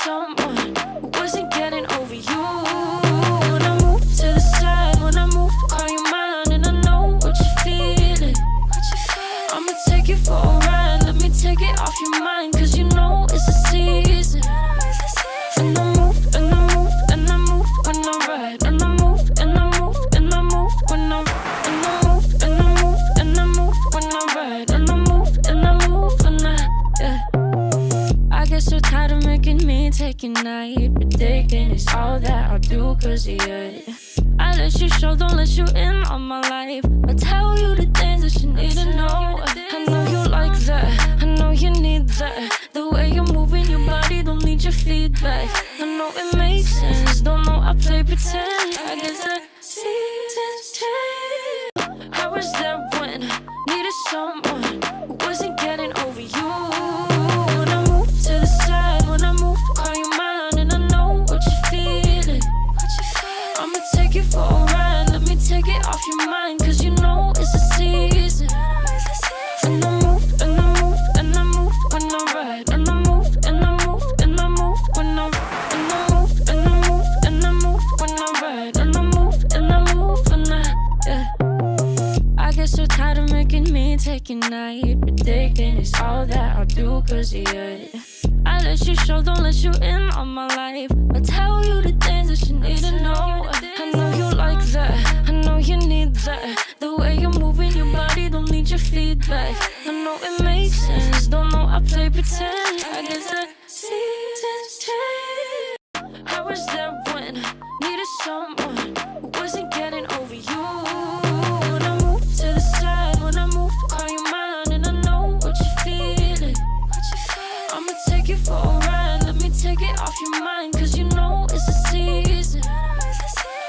someone who wasn't getting over you. When I move to the side, when I move, call you mine, and I know what you're feeling. I'ma take you for a ride, let me take it off your mind, cause you know it's a season. And I move, and I move, and I move when I ride, and I move, and I move, and I move when I ride, and I move, and I move, and I move when I ride, and I move, and I move when I get so tired of making me take your night, but taking is all that I'll do cause of you. I let you show, don't let you in on my life. I tell you the things that you need to know. I know you like that, I know you need that. The way you're moving your body, don't need your feedback. I know it makes sense, don't know I play pretend. I guess the seasons change. I was there when I needed someone who wasn't getting over you. When I move to the side, when I move, call you mine, and I know what you're feeling. I'ma take you for a ride, let me take it off your mind, cause you know it's a season. And I move, and I move, and I move when I ride, and I move, and I move, and I move when I ride, and I move, and I move, and I move when I ride, and I move, and I move when I get so tired of making me take your night, but taking is all that I'll do cause of you. I let you show, don't let you in on my life. I tell you the things that you need to know. I know you like that, I know you need that. The way you're moving your body, don't need your feedback. I know it makes sense, don't know I play pretend. I guess the seasons change. I was there when I needed someone who wasn't getting over you. When I move to the side, when I move, call you mine, and I know what you're feeling. I'ma take you for a ride, let me take it off your mind, cause you know it's a season.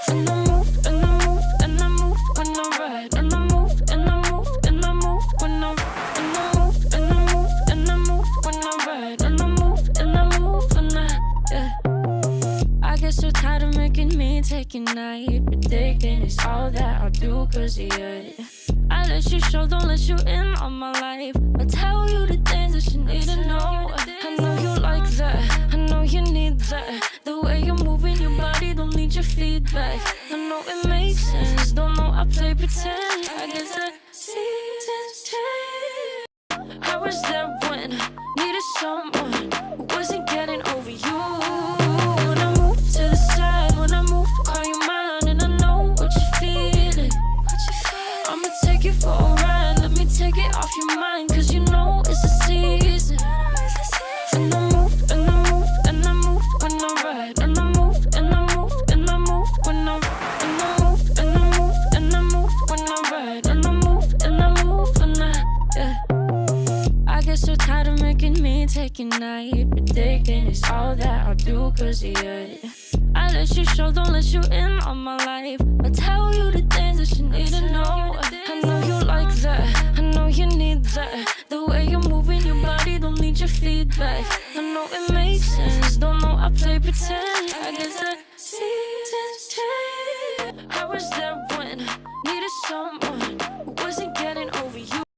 And I move, and I move, and I move when I ride, and I move, and I move, and I move when I ride, and I move, and I move, and I move when I ride, and I move, and I move when I get so tired of making me take your night, but taking is all that I'll do cause of you. I let you show, don't let you in on my life. I tell you the things that you need to know. I know you like that, I know you need that. The way you're moving your body, don't need your feedback. I know it makes sense, don't know I play pretend. I guess the seasons change. I was there when I needed someone who wasn't getting over you. When I move to the side, when I move, call you mine, and I know what you're feeling. I'ma take you for a ride, let me take it off your mind, cause you know it's a season. And I move, and I move, and I move when I ride, and I move, and I move, and I move when I ride, and I move, and I move, and I move when I ride, and I move, and I move when I get so tired of making me take your night, but taking is all that I'll do cause of you. I let you show, don't let you in on my life. I tell you the things that you need to know. I know you like that, I know you need that. The way you're moving your body, don't need your feedback. I know it makes sense, don't know I play pretend. I guess the